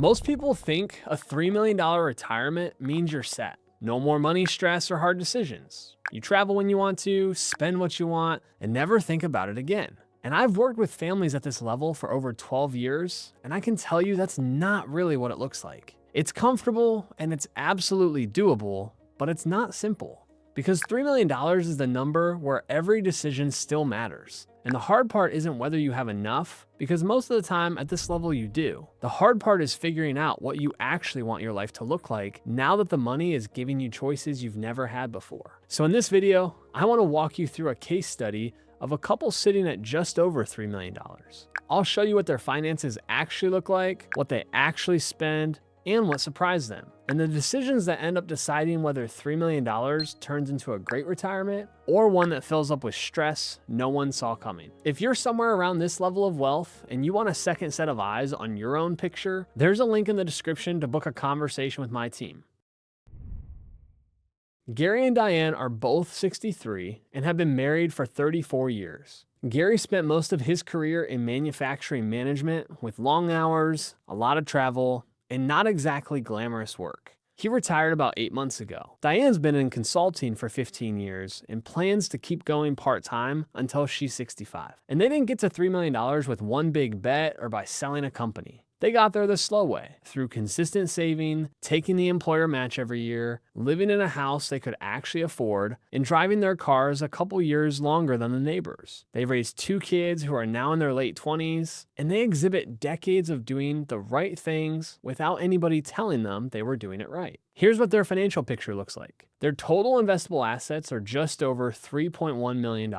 Most people think a $3 million retirement means you're set. No more money stress or hard decisions. You travel when you want to, spend what you want, and never think about it again. And I've worked with families at this level for over 12 years, and I can tell you that's not really what it looks like. It's comfortable and it's absolutely doable, but it's not simple. Because $3 million is the number where every decision still matters. And the hard part isn't whether you have enough, because most of the time at this level you do. The hard part is figuring out what you actually want your life to look like now that the money is giving you choices you've never had before. So in this video, I want to walk you through a case study of a couple sitting at just over $3 million. I'll show you what their finances actually look like, what they actually spend, and what surprised them, and the decisions that end up deciding whether $3 million turns into a great retirement or one that fills up with stress no one saw coming. If you're somewhere around this level of wealth and you want a second set of eyes on your own picture, there's a link in the description to book a conversation with my team. Gary and Diane are both 63 and have been married for 34 years. Gary spent most of his career in manufacturing management with long hours, a lot of travel, and not exactly glamorous work. He retired about 8 months ago. Diane's been in consulting for 15 years and plans to keep going part-time until she's 65. And they didn't get to $3 million with one big bet or by selling a company. They got there the slow way, through consistent saving, taking the employer match every year, living in a house they could actually afford, and driving their cars a couple years longer than the neighbors. They've raised 2 kids who are now in their late 20s, and they exhibit decades of doing the right things without anybody telling them they were doing it right. Here's what their financial picture looks like. Their total investable assets are just over $3.1 million.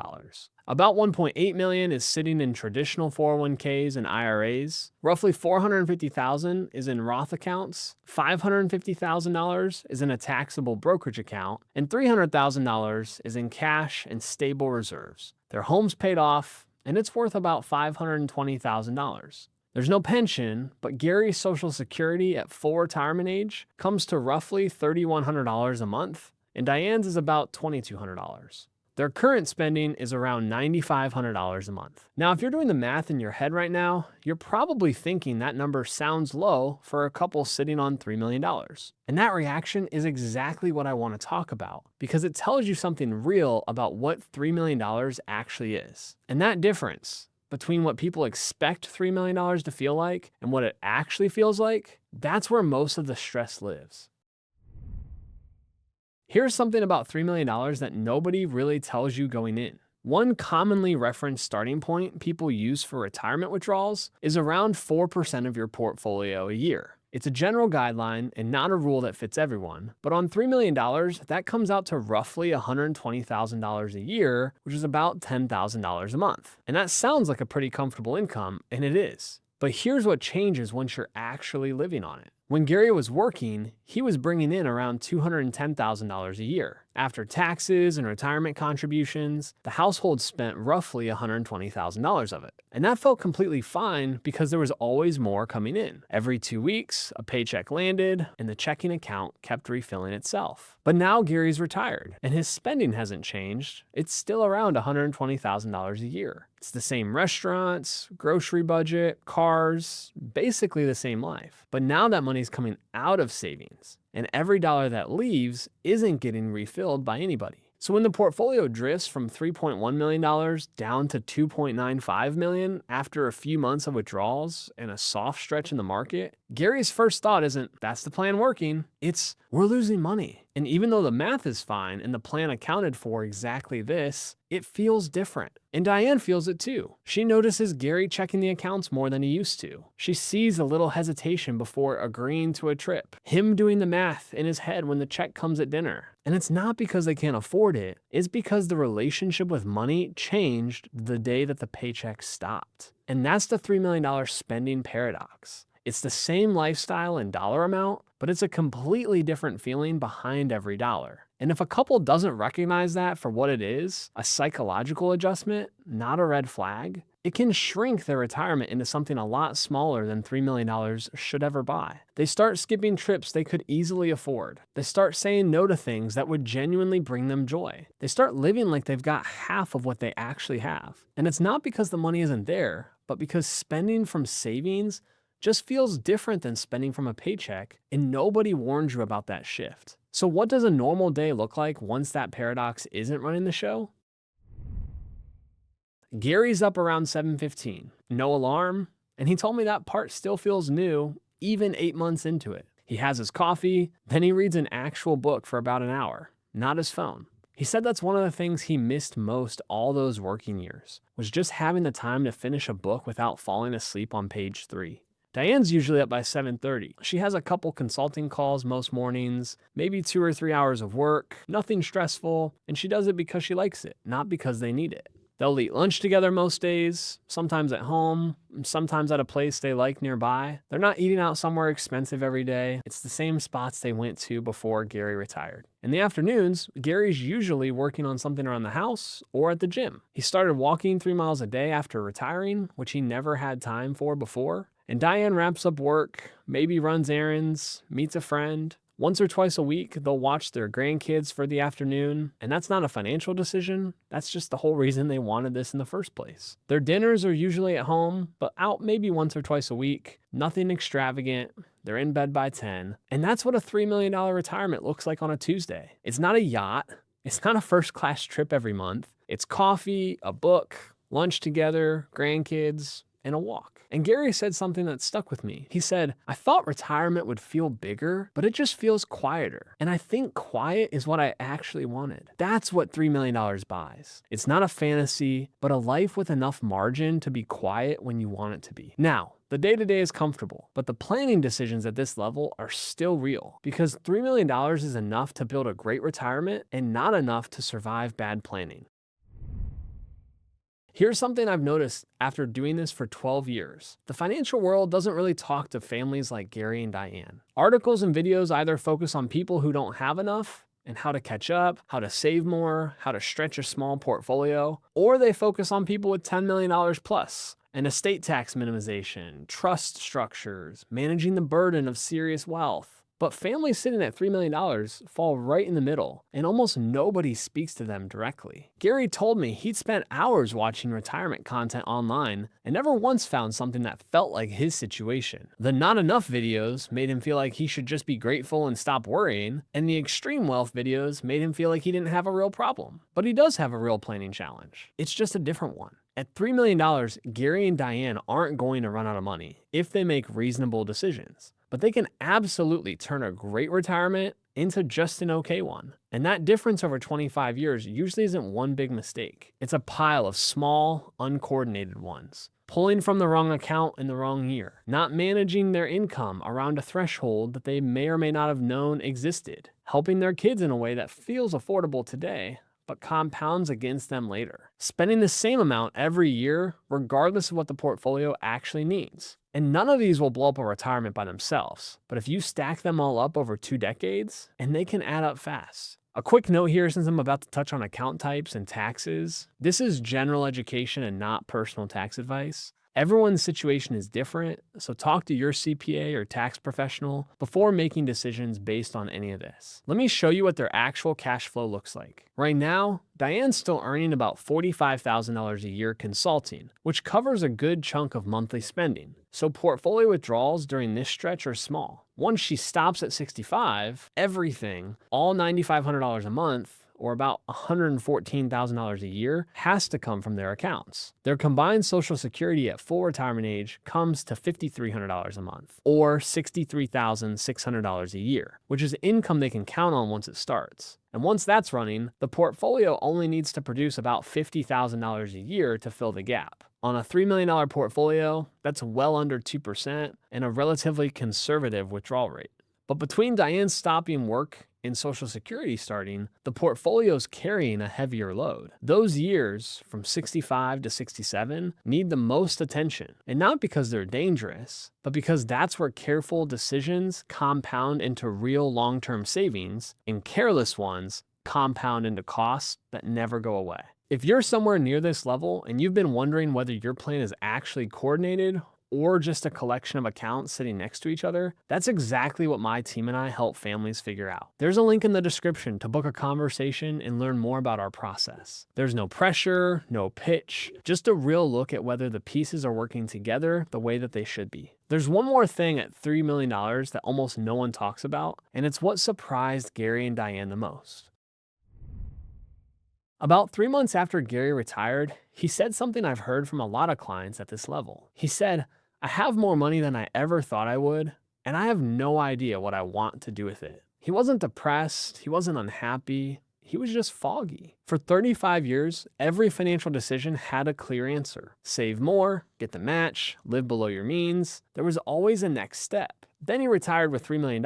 About $1.8 million is sitting in traditional 401ks and IRAs. Roughly $450,000 is in Roth accounts. $550,000 is in a taxable brokerage account, and $300,000 is in cash and stable reserves. Their home's paid off, and it's worth about $520,000. There's no pension, but Gary's Social Security at full retirement age comes to roughly $3,100 a month, and Diane's is about $2,200. Their current spending is around $9,500 a month. Now, if you're doing the math in your head right now, you're probably thinking that number sounds low for a couple sitting on $3 million. And that reaction is exactly what I want to talk about, because it tells you something real about what $3 million actually is. And that difference between what people expect $3 million to feel like and what it actually feels like, that's where most of the stress lives. Here's something about $3 million that nobody really tells you going in. One commonly referenced starting point people use for retirement withdrawals is around 4% of your portfolio a year. It's a general guideline and not a rule that fits everyone, but on $3 million, that comes out to roughly $120,000 a year, which is about $10,000 a month. And that sounds like a pretty comfortable income, and it is. But here's what changes once you're actually living on it. When Gary was working, he was bringing in around $210,000 a year. After taxes and retirement contributions, the household spent roughly $120,000 of it. And that felt completely fine because there was always more coming in. Every 2 weeks, a paycheck landed, and the checking account kept refilling itself. But now Gary's retired, and his spending hasn't changed. It's still around $120,000 a year. It's the same restaurants, grocery budget, cars, basically the same life. But now that money's coming out of savings, and every dollar that leaves isn't getting refilled by anybody. So when the portfolio drifts from $3.1 million down to $2.95 million after a few months of withdrawals and a soft stretch in the market, Gary's first thought isn't, that's the plan working, it's, we're losing money. And even though the math is fine and the plan accounted for exactly this, it feels different. And Diane feels it too. She notices Gary checking the accounts more than he used to. She sees a little hesitation before agreeing to a trip, him doing the math in his head when the check comes at dinner. And it's not because they can't afford it, it's because the relationship with money changed the day that the paycheck stopped. And that's the $3 million spending paradox. It's the same lifestyle and dollar amount, but it's a completely different feeling behind every dollar. And if a couple doesn't recognize that for what it is, a psychological adjustment, not a red flag, it can shrink their retirement into something a lot smaller than $3 million should ever buy. They start skipping trips they could easily afford. They start saying no to things that would genuinely bring them joy. They start living like they've got half of what they actually have. And it's not because the money isn't there, but because spending from savings just feels different than spending from a paycheck, and nobody warned you about that shift. So, what does a normal day look like once that paradox isn't running the show? Gary's up around 7:15, no alarm, and he told me that part still feels new even 8 months into it. He has his coffee, then he reads an actual book for about an hour, not his phone. He said that's one of the things he missed most all those working years, was just having the time to finish a book without falling asleep on page 3. Diane's usually up by 7:30. She has a couple consulting calls most mornings, maybe 2 or 3 hours of work, nothing stressful, and she does it because she likes it, not because they need it. They'll eat lunch together most days, sometimes at home, sometimes at a place they like nearby. They're not eating out somewhere expensive every day. It's the same spots they went to before Gary retired. In the afternoons, Gary's usually working on something around the house or at the gym. He started walking 3 miles a day after retiring, which he never had time for before. And Diane wraps up work, maybe runs errands, meets a friend. Once or twice a week, they'll watch their grandkids for the afternoon, and that's not a financial decision. That's just the whole reason they wanted this in the first place. Their dinners are usually at home, but out maybe once or twice a week. Nothing extravagant. They're in bed by 10. And that's what a $3 million retirement looks like on a Tuesday. It's not a yacht. It's not a first-class trip every month. It's coffee, a book, lunch together, grandkids, and a walk. And Gary said something that stuck with me. He said, I thought retirement would feel bigger, but it just feels quieter. And I think quiet is what I actually wanted. That's what $3 million buys. It's not a fantasy, but a life with enough margin to be quiet when you want it to be. Now, the day-to-day is comfortable, but the planning decisions at this level are still real because $3 million is enough to build a great retirement and not enough to survive bad planning. Here's something I've noticed after doing this for 12 years. The financial world doesn't really talk to families like Gary and Diane. Articles and videos either focus on people who don't have enough and how to catch up, how to save more, how to stretch a small portfolio, or they focus on people with $10 million plus and estate tax minimization, trust structures, managing the burden of serious wealth. But families sitting at $3 million fall right in the middle, and almost nobody speaks to them directly. Gary told me he'd spent hours watching retirement content online and never once found something that felt like his situation. The not enough videos made him feel like he should just be grateful and stop worrying, and the extreme wealth videos made him feel like he didn't have a real problem. But he does have a real planning challenge. It's just a different one. At $3 million, Gary and Diane aren't going to run out of money if they make reasonable decisions. But they can absolutely turn a great retirement into just an okay one. And that difference over 25 years usually isn't one big mistake. It's a pile of small, uncoordinated ones. Pulling from the wrong account in the wrong year. Not managing their income around a threshold that they may or may not have known existed. Helping their kids in a way that feels affordable today, but compounds against them later. Spending the same amount every year, regardless of what the portfolio actually needs. And none of these will blow up a retirement by themselves, but if you stack them all up over 2 decades, and they can add up fast. A quick note here since I'm about to touch on account types and taxes. This is general education and not personal tax advice. Everyone's situation is different, so talk to your CPA or tax professional before making decisions based on any of this. Let me show you what their actual cash flow looks like. Right now, Diane's still earning about $45,000 a year consulting, which covers a good chunk of monthly spending. So portfolio withdrawals during this stretch are small. Once she stops at 65, everything, all $9,500 a month, or about $114,000 a year, has to come from their accounts. Their combined Social Security at full retirement age comes to $5,300 a month, or $63,600 a year, which is income they can count on once it starts. And once that's running, the portfolio only needs to produce about $50,000 a year to fill the gap. On a $3 million portfolio, that's well under 2% and a relatively conservative withdrawal rate. But between Diane stopping work and Social Security starting, the portfolio's carrying a heavier load. Those years, from 65 to 67, need the most attention. And not because they're dangerous, but because that's where careful decisions compound into real long-term savings, and careless ones compound into costs that never go away. If you're somewhere near this level and you've been wondering whether your plan is actually coordinated or just a collection of accounts sitting next to each other, that's exactly what my team and I help families figure out. There's a link in the description to book a conversation and learn more about our process. There's no pressure, no pitch, just a real look at whether the pieces are working together the way that they should be. There's one more thing at $3 million that almost no one talks about, and it's what surprised Gary and Diane the most. About 3 months after Gary retired, he said something I've heard from a lot of clients at this level. He said, "I have more money than I ever thought I would, and I have no idea what I want to do with it." He wasn't depressed, he wasn't unhappy, he was just foggy. For 35 years, every financial decision had a clear answer. Save more, get the match, live below your means. There was always a next step. Then he retired with $3 million,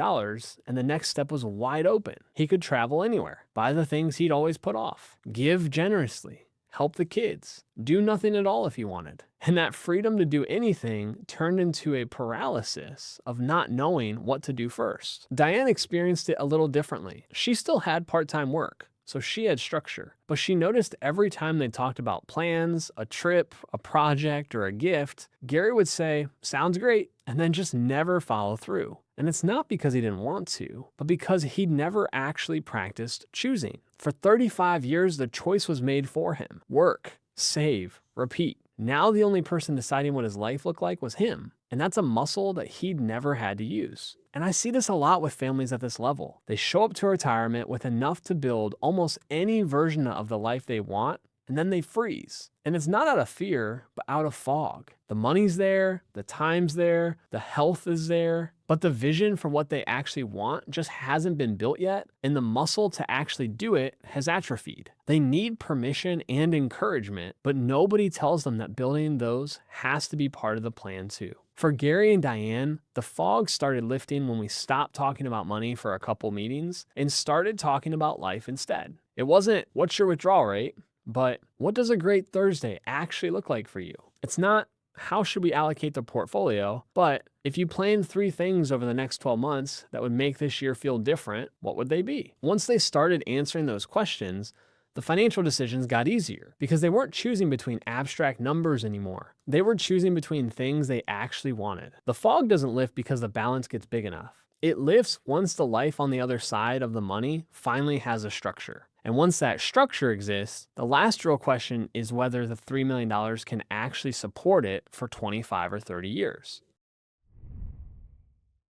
and the next step was wide open. He could travel anywhere, buy the things he'd always put off, give generously, help the kids, do nothing at all if he wanted. And that freedom to do anything turned into a paralysis of not knowing what to do first. Diane experienced it a little differently. She still had part-time work, so she had structure. But she noticed every time they talked about plans, a trip, a project, or a gift, Gary would say, "Sounds great," and then just never follow through. And it's not because he didn't want to, but because he'd never actually practiced choosing. For 35 years, the choice was made for him. Work, save, repeat. Now the only person deciding what his life looked like was him. And that's a muscle that he'd never had to use. And I see this a lot with families at this level. They show up to retirement with enough to build almost any version of the life they want, and then they freeze. And it's not out of fear, but out of fog. The money's there, the time's there, the health is there, but the vision for what they actually want just hasn't been built yet, and the muscle to actually do it has atrophied. They need permission and encouragement, but nobody tells them that building those has to be part of the plan too. For Gary and Diane, the fog started lifting when we stopped talking about money for a couple meetings and started talking about life instead. It wasn't, "What's your withdrawal rate?" but "What does a great Thursday actually look like for you?" It's not, "How should we allocate the portfolio?" but "If you planned 3 things over the next 12 months that would make this year feel different, what would they be?" Once they started answering those questions, the financial decisions got easier because they weren't choosing between abstract numbers anymore. They were choosing between things they actually wanted. The fog doesn't lift because the balance gets big enough. It lifts once the life on the other side of the money finally has a structure. And once that structure exists, the last real question is whether the $3 million can actually support it for 25 or 30 years.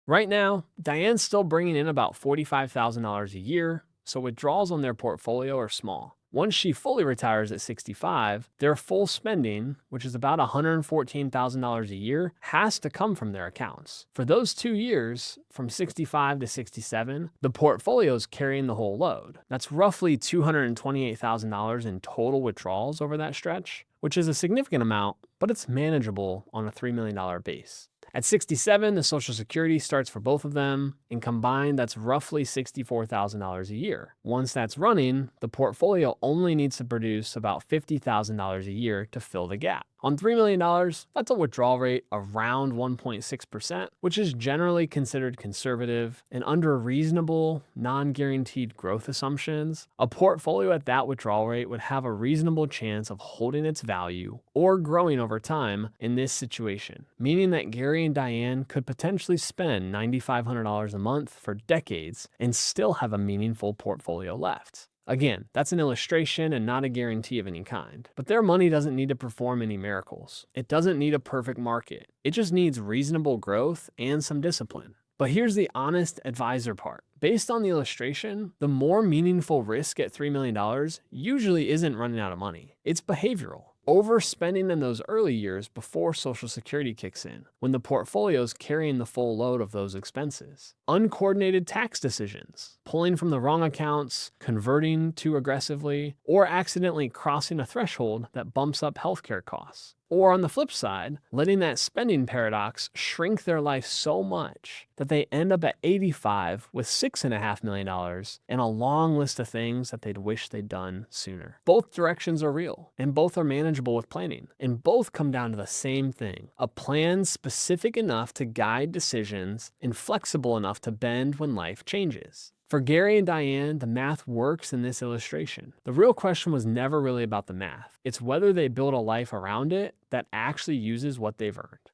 Right now, Diane's still bringing in about $45,000 a year, so withdrawals on their portfolio are small. Once she fully retires at 65, their full spending, which is about $114,000 a year, has to come from their accounts. For those 2 years, from 65 to 67, the portfolio is carrying the whole load. That's roughly $228,000 in total withdrawals over that stretch, which is a significant amount, but it's manageable on a $3 million base. At 67, the Social Security starts for both of them, and combined, that's roughly $64,000 a year. Once that's running, the portfolio only needs to produce about $50,000 a year to fill the gap. On $3 million, that's a withdrawal rate around 1.6%, which is generally considered conservative, and under reasonable, non-guaranteed growth assumptions, a portfolio at that withdrawal rate would have a reasonable chance of holding its value or growing over time in this situation, meaning that Gary and Diane could potentially spend $9,500 a month for decades and still have a meaningful portfolio left. Again, that's an illustration and not a guarantee of any kind. But their money doesn't need to perform any miracles. It doesn't need a perfect market. It just needs reasonable growth and some discipline. But here's the honest advisor part. Based on the illustration, the more meaningful risk at $3 million usually isn't running out of money. It's behavioral. Overspending in those early years before Social Security kicks in, when the portfolio's carrying the full load of those expenses. Uncoordinated tax decisions, pulling from the wrong accounts, converting too aggressively, or accidentally crossing a threshold that bumps up healthcare costs. Or on the flip side, letting that spending paradox shrink their life so much that they end up at 85 with $6.5 million and a long list of things that they'd wish they'd done sooner. Both directions are real, and both are manageable with planning, and both come down to the same thing: a plan specific enough to guide decisions and flexible enough to bend when life changes. For Gary and Diane, the math works in this illustration. The real question was never really about the math. It's whether they build a life around it that actually uses what they've earned.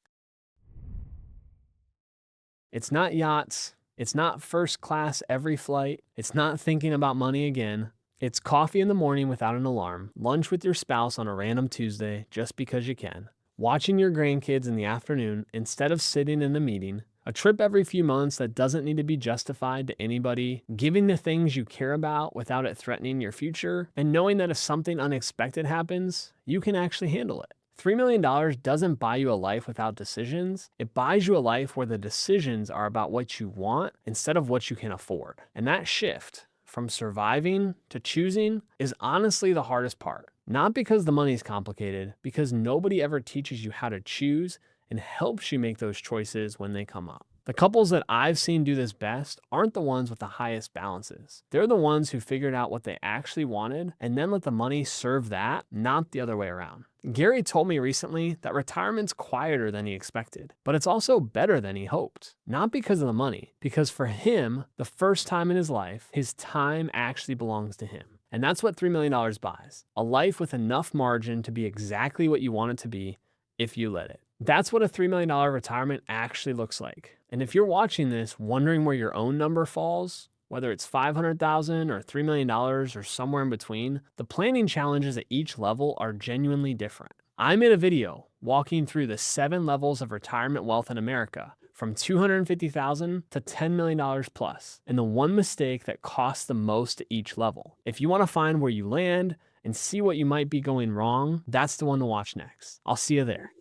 It's not yachts. It's not first class every flight. It's not thinking about money again. It's coffee in the morning without an alarm, lunch with your spouse on a random Tuesday just because you can, watching your grandkids in the afternoon instead of sitting in a meeting, a trip every few months that doesn't need to be justified to anybody, giving the things you care about without it threatening your future, and knowing that if something unexpected happens, you can actually handle it. $3 million doesn't buy you a life without decisions. It buys you a life where the decisions are about what you want instead of what you can afford. And that shift from surviving to choosing is honestly the hardest part. Not because the money's complicated, because nobody ever teaches you how to choose and helps you make those choices when they come up. The couples that I've seen do this best aren't the ones with the highest balances. They're the ones who figured out what they actually wanted and then let the money serve that, not the other way around. Gary told me recently that retirement's quieter than he expected, but it's also better than he hoped. Not because of the money, because for him, the first time in his life, his time actually belongs to him. And that's what $3 million buys. A life with enough margin to be exactly what you want it to be if you let it. That's what a $3 million retirement actually looks like. And if you're watching this wondering where your own number falls, whether it's $500,000 or $3 million or somewhere in between, the planning challenges at each level are genuinely different. I made a video walking through the 7 levels of retirement wealth in America, from $250,000 to $10 million plus, and the one mistake that costs the most at each level. If you want to find where you land and see what you might be going wrong, that's the one to watch next. I'll see you there.